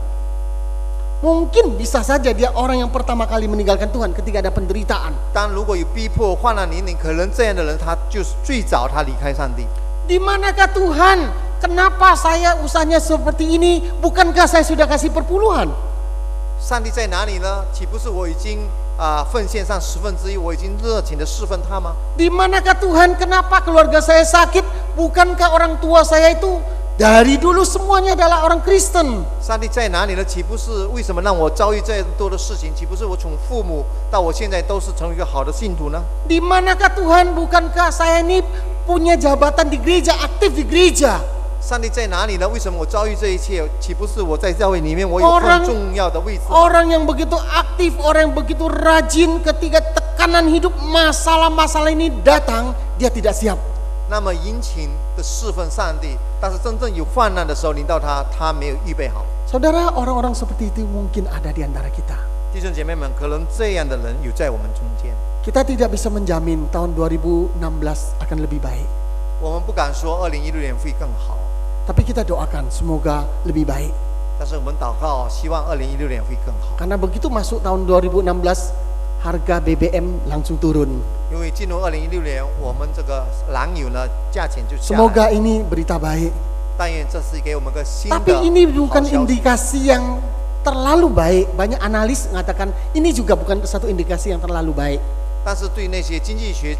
Mungkin bisa saja dia orang yang pertama kali meninggalkan Tuhan ketika ada penderitaan. 当如果有逼迫、患难临临，可能这样的人他就是最早他离开上帝。 Di manakah Tuhan? Kenapa saya usahanya seperti ini? Bukankah saya sudah kasih perpuluhan? 上帝在哪里呢？岂不是我已经奉献上1/10，我已经热情的侍奉他吗？ Di manakah Tuhan? Kenapa keluarga saya sakit? Bukankah orang tua saya itu dari dulu semuanya adalah orang Kristen? 上帝在哪里呢？岂不是为什么让我遭遇这样多的事情？岂不是我从父母到我现在都是成为一个好的信徒呢？ Di manakah Tuhan? Bukankah saya ini punya jabatan di gereja, aktif di gereja? 上帝在哪里呢？为什么我遭遇这一切？岂不是我在教会里面我有 Orang- 更重要的位置？ Orang yang begitu aktif, orang yang begitu rajin ketika tekanan hidup, masalah-masalah ini datang, dia tidak siap. 那么殷勤的侍奉上帝，但是真正有患难的时候临到他，他没有预备好。 Saudara, orang-orang seperti itu mungkin ada di antara kita. 弟兄姐妹们，可能这样的人有在我们中间。 Kita tidak bisa menjamin tahun 2016 akan lebih baik. 我们不敢说2016年会更好， Tapi kita doakan semoga lebih baik. 但是我们祷告，希望2016年会更好。 Karena begitu masuk tahun 2016, harga BBM langsung turun. 因为进入2016年，我们这个燃油呢价钱就下来。 Semoga ini berita baik. 但愿这是给我们个新的 Tapi ini 好 bukan 消息。 indikasi yang terlalu baik. Banyak analis mengatakan ini juga bukan satu indikasi yang terlalu baik. 但是对那些经济学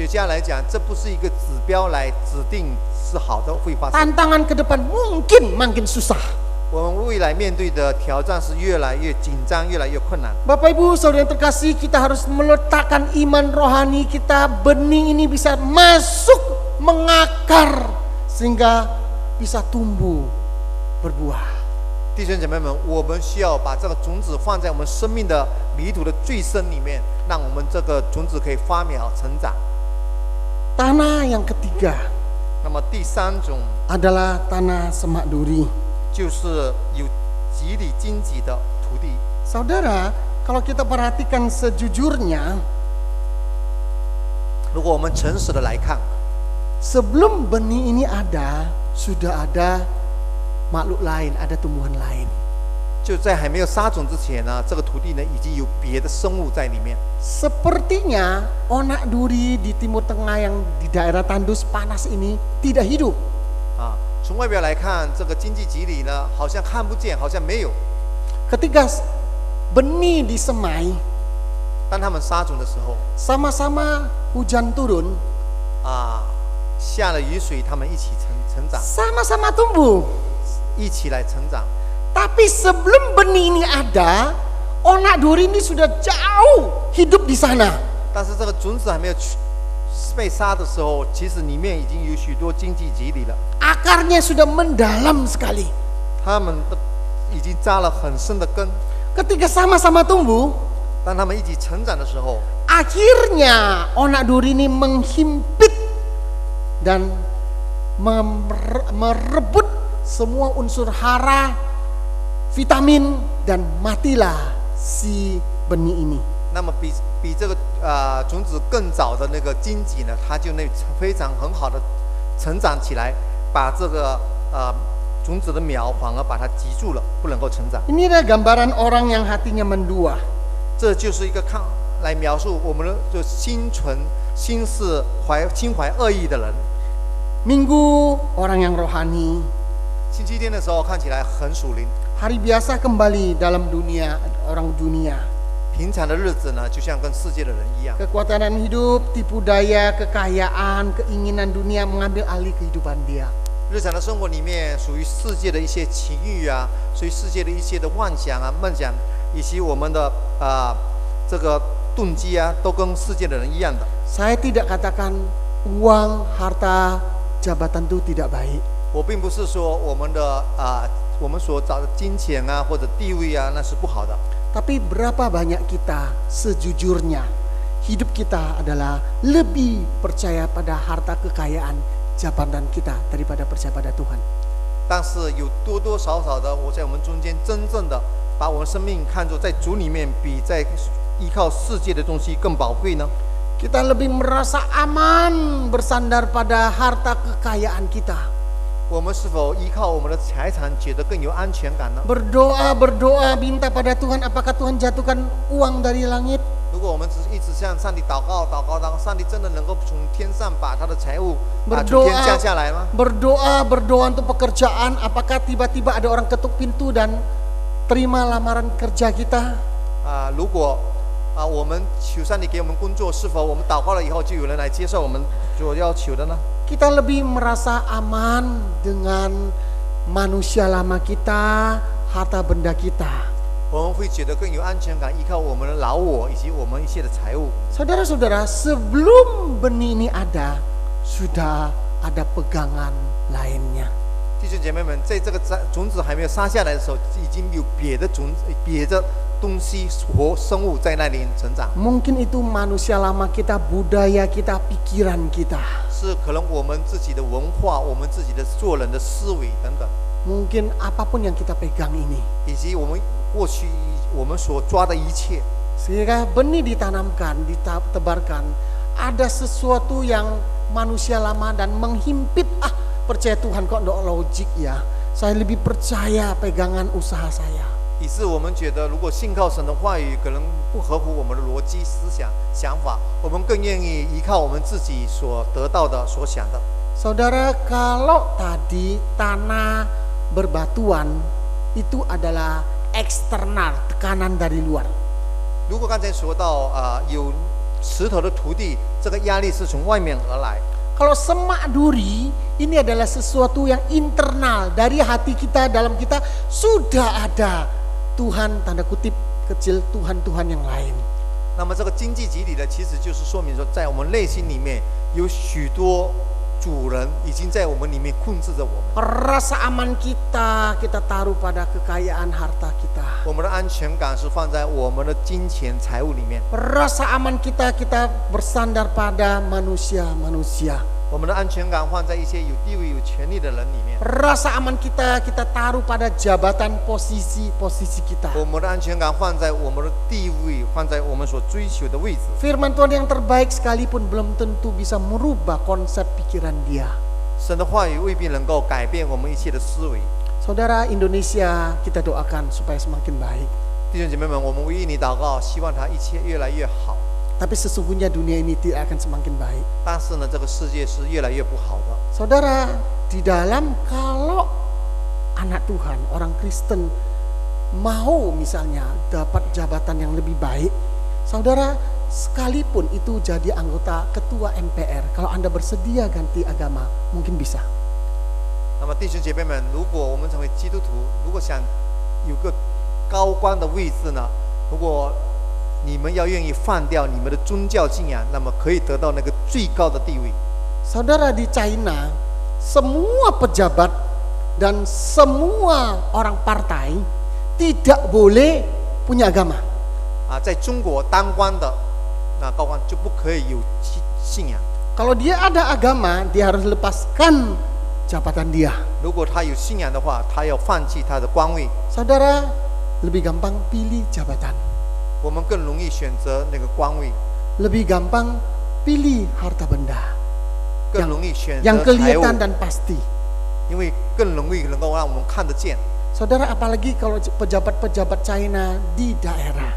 家来讲，这不是一个指标来指定是好的会发生。 Tantangan ke depan mungkin makin susah. 我们未来面对的挑战是越来越紧张，越来越困难。 Bapak Ibu saudara yang terkasih, kita harus meletakkan iman rohani kita, benih ini bisa masuk, mengakar, sehingga bisa tumbuh, berbuah. 弟兄姐妹们，我们需要把这个种子放在我们生命的泥土的最深里面，让我们这个种子可以发苗成长。 Tanah yang ketiga 那么第三种 adalah tanah semak duri. 就是有极里荆棘的土地。 Saudara, kalau kita perhatikan sejujurnya, 如果我们诚实的来看， sebelum benih ini ada, sudah ada makhluk lain, ada tumbuhan lain. 就在还没有撒种之前呢，这个土地呢已经有别的生物在里面。 Sepertinya onak duri di Timur Tengah yang di daerah tandus panas ini tidak hidup. 啊，从外表来看，这个经济棘里呢好像看不见，好像没有。 Ketika benih disemai, 当他们撒种的时候， sama-sama hujan turun, 啊，下了雨水，他们一起成长， sama-sama tumbuh. 一起来成长。 Tapi sebelum benih ini ada, onak duri ini sudah jauh hidup di sana. 但是这个种子还没有被撒的时候，其实里面已经有许多经济棘里了， Akarnya sudah mendalam sekali. 他们的已经扎了很深的根。 Ketika sama-sama tumbuh, 当他们一起成长的时候， akhirnya onak duri ini menghimpit dan merebut semua unsur hara, vitamin, dan matilah si benih ini. 那么比这个种子更早的那个荆棘呢，它就非常很好的成长起来，把这个种子的苗反而把它击住了，不能够成长。 Ini adalah gambaran orang yang hatinya mendua. 这就是一个来描述我们的就心怀恶意的人。 Minggu orang yang rohani, 星期天的时候看起来很属灵， hari biasa kembali dalam dunia orang dunia. 平常的日子呢，就像跟世界的人一样。 Kekuatan hidup, tipu daya, kekayaan, keinginan dunia mengambil alih kehidupan dia. 日常的生活里面，属于世界的一些情欲啊，属于世界的一些的幻想啊、梦想，以及我们的这个动机啊，都跟世界的人一样的。 Saya tidak katakan uang, harta, jabatan itu tidak baik. 我并不是说我们的我们所找的金钱啊或者地位啊，那是不好的。 Tapi berapa banyak kita sejujurnya hidup kita adalah lebih percaya pada harta kekayaan jabatan kita daripada percaya pada Tuhan. 但是有多多少少的，我在我们中间真正的把我们生命看作在主里面比在依靠世界的东西更宝贵呢？ Kita lebih merasa aman bersandar pada harta kekayaan kita. 我们是否依靠我们的财产觉得更有安全感呢？ Berdoa minta pada Tuhan, apakah Tuhan jatuhkan uang dari langit? 如果我们只是一直向上帝祷告，然后上帝真的能够从天上把他的财物从天降下来吗？ berdoa untuk pekerjaan, apakah tiba-tiba ada orang ketuk pintu dan terima lamaran kerja kita? 如果我们求上帝给我们工作，是否我们祷告了以后就有人来接受我们所要求的呢？ Kita lebih merasa aman dengan manusia lama kita, harta benda kita. 我们会觉得更有安全感，依靠我们的老我以及我们一切的财物。 Saudara-saudara, sebelum benih ini ada, sudah ada pegangan lainnya. 弟兄姐妹们，在这个种子还没有撒下来的时候，已经有别的种子、别的东西活生物在那里成长。 Mungkin itu manusia lama kita, budaya kita, pikiran kita. 是可能我们自己的文化、我们自己的做人的思维等等， Mungkin apapun yang kita pegang ini. 以及我们过去我们所抓的一切。 Sehingga benih ditanamkan, ditebarkan, ada sesuatu yang manusia lama dan menghimpit, percaya Tuhan kok enggak logik ya. Saya lebih percaya pegangan usaha saya. 以致我们觉得，如果信靠神的话语，可能不合乎我们的逻辑思想想法，我们更愿意依靠我们自己所得到的、所想的。 Saudara, kalau tadi tanah berbatuan itu adalah eksternal, tekanan dari luar. 如果刚才说到有石头的土地，这个压力是从外面而来。 Kalau semak duri, ini adalah sesuatu yang internal dari hati kita, dalam kita sudah ada Tuhan tanda kutip kecil, Tuhan-Tuhan yang lain. 那么这个经济集体呢，其实就是说明说，在我们内心里面有许多主人已经在我们里面控制着我们。 Rasa aman kita taruh pada kekayaan harta kita. 我们的安全感是放在我们的金钱财物里面。 Rasa aman kita bersandar pada manusia-manusia. 我们的安全感放在一些有地位、有权利的人里面。 Rasa aman kita taruh pada jabatan posisi kita. 我们的安全感放在我们的地位，放在我们所追求的位置。 Firman Tuhan yang terbaik sekalipun belum tentu bisa merubah konsep pikiran dia. 神的话语未必能够改变我们一切的思维。 Saudara, Indonesia kita doakan supaya semakin baik. 弟兄姐妹们，我们为你祷告，希望他一切越来越好。 Tapi sesungguhnya dunia ini tidak akan semakin baik. 但是呢，这个世界是越来越不好的。 Saudara, di dalam kalau anak Tuhan, orang Kristen mau misalnya dapat jabatan yang lebih baik, saudara, sekalipun itu jadi anggota ketua MPR, kalau Anda bersedia ganti agama, mungkin bisa. 那么弟兄姐妹们，如果我们成为基督徒，如果想有个高官的位置呢，如果你们要愿意放掉你们的宗教信仰，那么可以得到那个最高的地位。 Saudara, di China, semua pejabat dan semua orang partai tidak boleh punya agama. 在中国当官的高官就不可以有信仰。 Kalau dia ada agama, dia harus lepaskan jabatan dia. 如果他有信仰的话，他要放弃他的官位。 Saudara, lebih gampang pilih jabatan. 我们更容易选择那个官位， Lebih gampang pilih harta benda 更容易选择 yang 财 kelihatan 物， dan pasti. 因为更容易能够让我们看得见。 Saudara, apalagi kalau pejabat-pejabat China di daerah.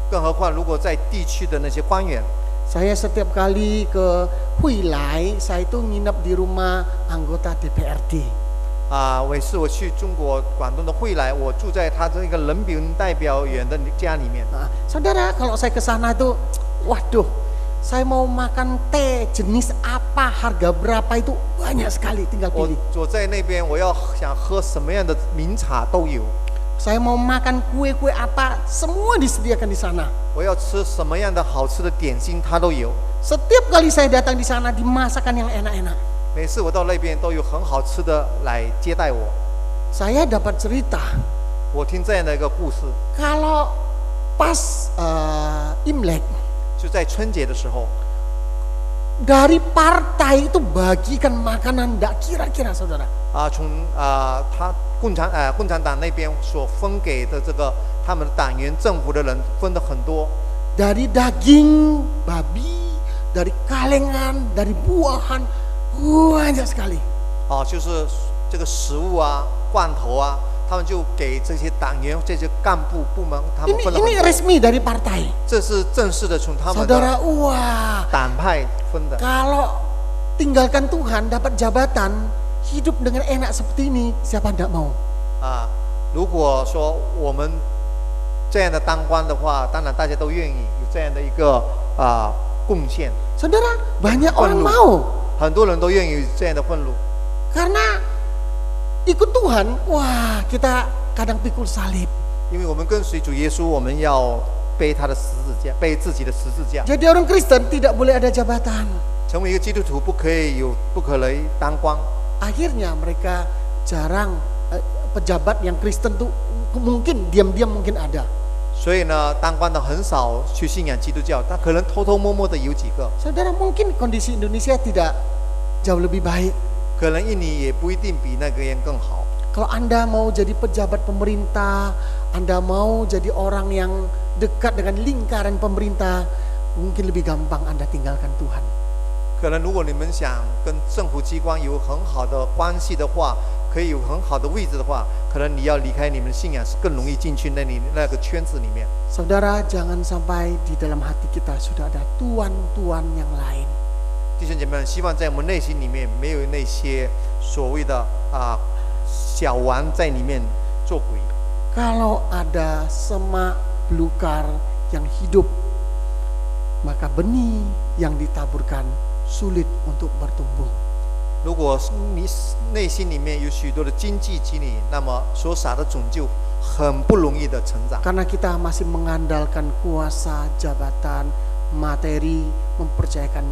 更何况如果在地区的那些官员， Saya setiap kali ke Huilai, saya itu nginep di rumah anggota DPRD. 我是我去中国广东的惠来，我住在他这个人民代表员的家里面。 Saudara, kalau saya ke sana itu, waduh, saya mau makan teh jenis apa, harga berapa itu banyak sekali, tinggal 我 pilih. 我在那边，我要想喝什么样的名茶都有， Saya mau makan kue-kue apa, semua disediakan di sana. 我要吃什么样的好吃的点心，它都有。 Setiap kali saya datang di sana dimasakan yang enak-enak. 每次我到那边都有很好吃的来接待我。 Saya dapat cerita 我听这样的一个故事， kalau pas Imlek 就在春节的时候， dari partai itu bagikan makanan, tidak kira-kira saudara. 从他共产党那边所分给的这个他们的党员政府的人分的很多， Dari daging babi, dari kalengan, dari buahan, banyak sekali. 就是这个食物啊、罐头啊，他们就给这些党员、这些干部部门，他们分了很 Ini 多。 resmi dari partai. 这是正式的从他们的 Saudara, wah, 党派分的。 kalau tinggalkan Tuhan, dapat jabatan, hidup dengan enak seperti ini, siapa tidak mau? 如果说我们这样的当官的话，当然大家都愿意有这样的一个贡献， Saudara, banyak orang Penuh. mau. 很多人都愿意有这样的俸禄。 Karena ikut Tuhan, wah kita kadang pikul salib. 因为我们跟随主耶稣，我们要背他的十字架，背自己的十字架。 Jadi orang Kristen tidak boleh ada jabatan. 成为一个基督徒，不可能当官。 Akhirnya mereka jarang pejabat yang Kristen tuh mungkin diam-diam mungkin ada. 所以呢，当官的很少去信仰基督教，但可能偷偷摸摸的有几个。 Saudara, mungkin kondisi Indonesia tidak jauh lebih baik. 可能印尼也不一定比那个人更好。 Kalau Anda mau jadi pejabat pemerintah, Anda mau jadi orang yang dekat dengan lingkaran pemerintah, mungkin lebih gampang Anda tinggalkan Tuhan. 可能如果你们想跟政府机关有很好的关系的话，可以有很好的位置的话，可能你要离开你们的信仰是更容易进去那个圈子里面。 Saudara, jangan sampai di dalam hati kita sudah ada tuan-tuan yang lain. 弟兄姐妹们，希望在我们内心里面没有那些所谓的小王在里面做鬼。 Kalau ada semak belukar yang hidup, maka benih yang ditaburkan sulit untuk bertumbuh. 如果你内心里面有许多的经济激励，那么所撒的种就很不容易的成长。 Karena kita masih mengandalkan kuasa, jabatan, materi, mempercayakan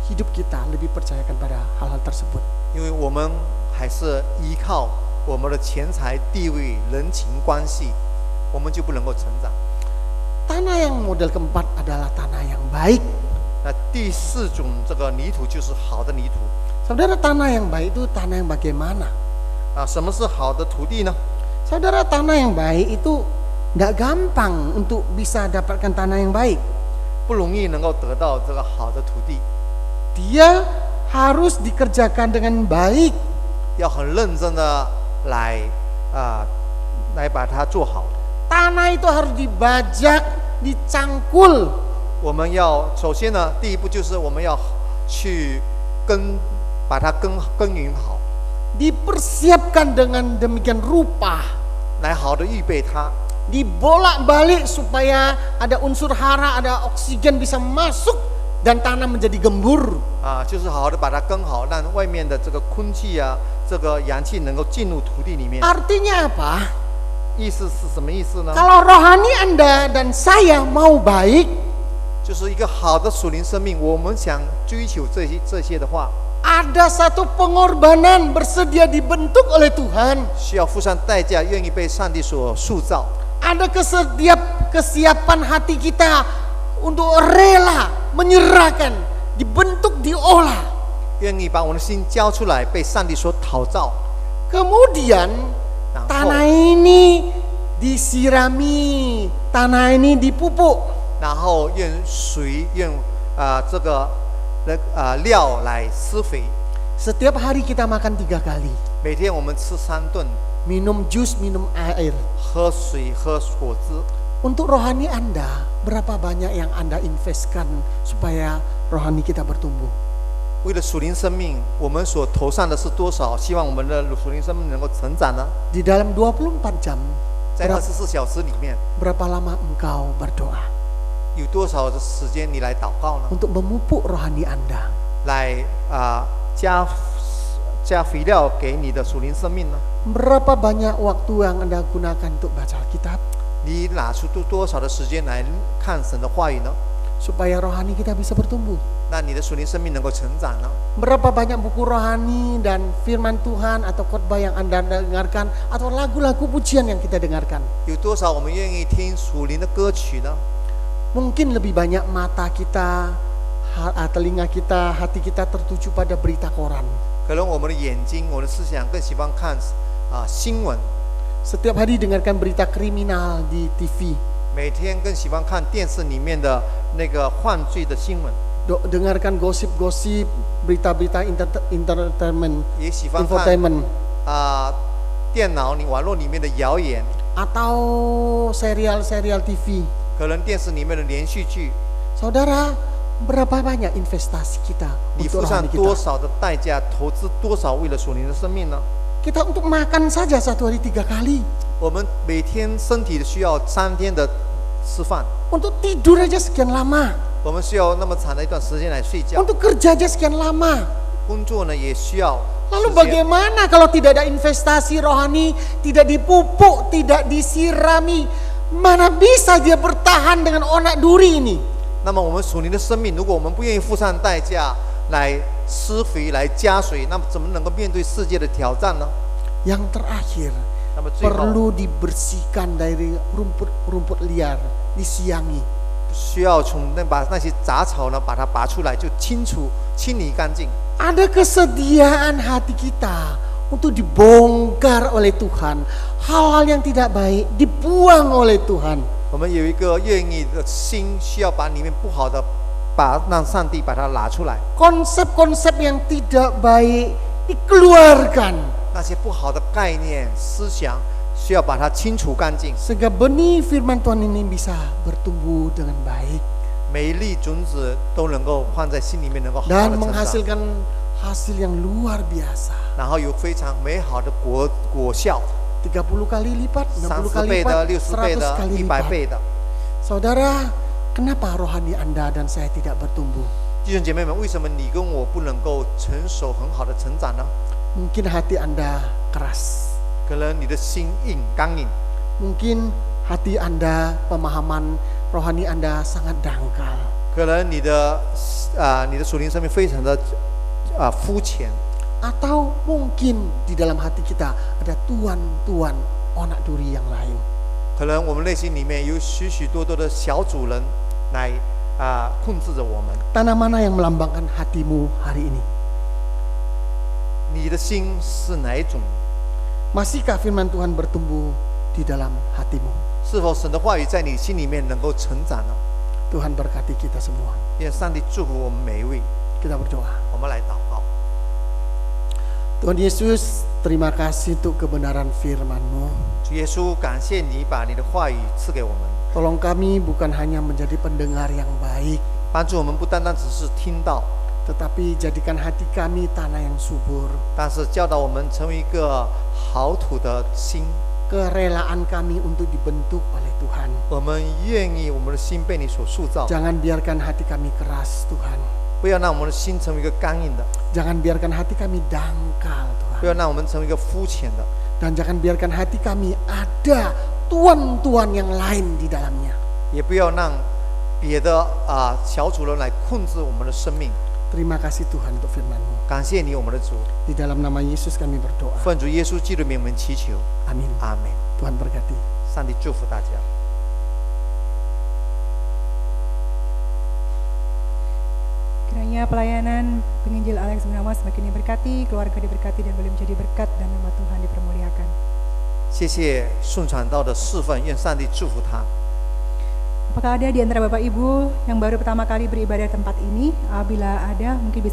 hidup kita, lebih percayakan pada hal-hal tersebut. 因为我们还是依靠我们的钱财、地位、人情关系，我们就不能够成长。 Tanah yang model keempat adalah tanah yang baik. 那第四种这个泥土就是好的泥土。 Saudara, tanah yang baik itu tanah yang bagaimana? 什么是好的土地呢？ Saudara, tanah yang baik itu tidak gampang untuk bisa dapatkan tanah yang baik. 不容易能够得到这个好的土地， Dia harus dikerjakan dengan baik. 要很认真的来把它做好。 Tanah itu harus dibajak, dicangkul. 我们要首先呢，第一步就是我们要去把它耕耘好， Dipersiapkan dengan demikian rupa. 来好的预备它。 Dibolak-balik supaya ada unsur hara, ada oksigen bisa masuk dan tanah menjadi gembur. 就是好好的把它耕好，让外面的这个空气啊，这个阳气能够进入土地里面。 Artinya apa? 意思是什么意思呢？ Kalau rohani Anda dan saya mau baik, 就是一个好的属灵生命，我们想追求这些的话， ada satu pengorbanan bersedia dibentuk oleh Tuhan. 需要付上代价，愿意被上帝所塑造。 Ada kesiapan hati kita untuk rela menyerahkan, dibentuk, diolah. 愿意把我们的心交出来，被上帝所讨造。 Kemudian tanah ini disirami, tanah ini dipupuk. 然后用水，用这个料来施肥。 Setiap hari kita makan 3 kali. 每天我们吃3顿， Minum jus, minum air. 喝水，喝果汁。 Untuk rohani Anda, berapa banyak yang Anda investkan supaya rohani kita bertumbuh? 为了属灵生命，我们所投上的是多少？希望我们的属灵生命能够成长呢？ Di dalam 24 jam, 在24小时里面， berapa lama engkau berdoa 有多少的时间你来祷告呢？ untuk memupuk rohani Anda? 来加肥料给你的属灵生命呢？ Berapa banyak waktu yang Anda gunakan untuk baca Alkitab? 你拿出多少的时间来看神的话语呢？ Supaya rohani kita bisa bertumbuh. 那你的属灵生命能够成长呢？ Berapa banyak buku rohani dan firman Tuhan atau khotbah yang Anda dengarkan atau lagu-lagu pujian yang kita dengarkan? 有多少我们愿意听属灵的歌曲呢？ Mungkin lebih banyak mata kita, telinga kita, hati kita tertuju pada berita koran. 可能我们的眼睛、我们的思想更喜欢看新闻， Setiap hari dengarkan berita kriminal di TV. 每天更喜欢看电视里面的那个犯罪的新闻， Dengarkan gosip-gosip, berita-berita entertainment, 也喜欢看 infotainment, 电脑网络里面的谣言， atau serial-serial TV. 可能电视里面的连续剧。 Saudara, berapa banyak investasi kita 你 untuk 付上 rohani 多 kita? 少的代价，投资多少为了属灵的生命呢？ Kita untuk makan saja 1 hari 3 kali, 我们每天身体需要3天的吃饭， untuk tidur aja sekian lama, 我们需要那么长的一段时间来睡觉， untuk kerja aja sekian lama. 工作呢也需要 Lalu 时间。 bagaimana kalau tidak ada investasi rohani, tidak dipupuk, tidak disirami? Mana bisa dia bertahan dengan onak duri ini? 那么我们属灵的生命，如果我们不愿意付上代价来施肥、来加水，那么怎么能够面对世界的挑战呢？ Yang terakhir, 那么最后 perlu dibersihkan dari rumput-rumput liar, disiangi. 需要把那些杂草呢，把它拔出来，就清理干净。 Ada kesediaan hati kita untuk dibongkar oleh Tuhan. Hal-hal yang tidak baik dibuang oleh Tuhan. 我们有一个愿意的心，需要把里面不好的，让上帝把它拿出来。 Konsep-konsep yang tidak baik dikeluarkan. 那些不好的概念、思想，需要把它清除干净。 Sehingga benih firman Tuhan ini bisa bertumbuh dengan baik. 每一粒种子都能够放在心里面，能够好好的 Dan 成长， menghasilkan hasil yang luar biasa. 然后有非常美好的果效。 30 kali lipat, 60 30 kali 倍的、 lipat, 60倍 100 的、 kali 100 lipat. 倍的。 Saudara, kenapa rohani Anda dan saya tidak bertumbuh? 弟兄姐妹们，为什么你跟我不能够成熟、很好的成长呢？ Mungkin hati Anda keras. 可能你的心刚硬， Mungkin hati Anda, pemahaman rohani Anda sangat dangkal. 可能你的属灵生命非常的肤浅， Atau mungkin di dalam hati kita ada tuan-tuan onak duri yang lain. 可能我们内心里面有许许多多的小主人来控制着我们。 Tanah mana yang melambangkan hatimu hari ini? 你的心是哪一种？ Masihkah firman Tuhan bertumbuh di dalam hatimu? 是否神的话语在你心里面能够成长呢？ Tuhan berkati kita semua. 愿上帝祝福我们每一位。 Kita berdoa. 我们来祷告。 Tuhan Yesus, terima kasih untuk kebenaran firman-Mu. 主耶稣，感谢你把你的话语赐给我们， Tolong kami bukan hanya menjadi pendengar yang baik, 帮助我们不单单只是听到， tetapi jadikan hati kami tanah yang subur. 但是教导我们成为一个好土的心。 Kerelaan kami untuk dibentuk oleh Tuhan. 我们愿意我们的心被你所塑造， Jangan biarkan hati kami keras, Tuhan. 不要让我们的心成为一个刚硬的， Jangan biarkan hati kami dangkal, 不 Tuhan. 要让我们成为一个肤浅的， Dan jangan biarkan hati kami ada tuan-tuan yang lain di dalamnya. 也不要让别的小主人来控制我们的生命。 Terima kasih Tuhan untuk firman-Mu. 感谢你，我们的主， Di dalam nama Yesus kami berdoa. 奉主耶稣基督的名我们祈求， Amin. 阿门。 Tuhan berkati. 上帝祝福大家。 Kiranya pelayanan penginjil Alex Gunawan semakin diberkati, keluarga diberkati dan boleh menjadi berkat dan nama Tuhan dipermuliakan. 谢谢顺传道的侍奉，愿上帝祝福他。 Apakah ada di antara Bapak Ibu yang baru pertama kali beribadah di tempat ini? Bila ada, mungkin bisa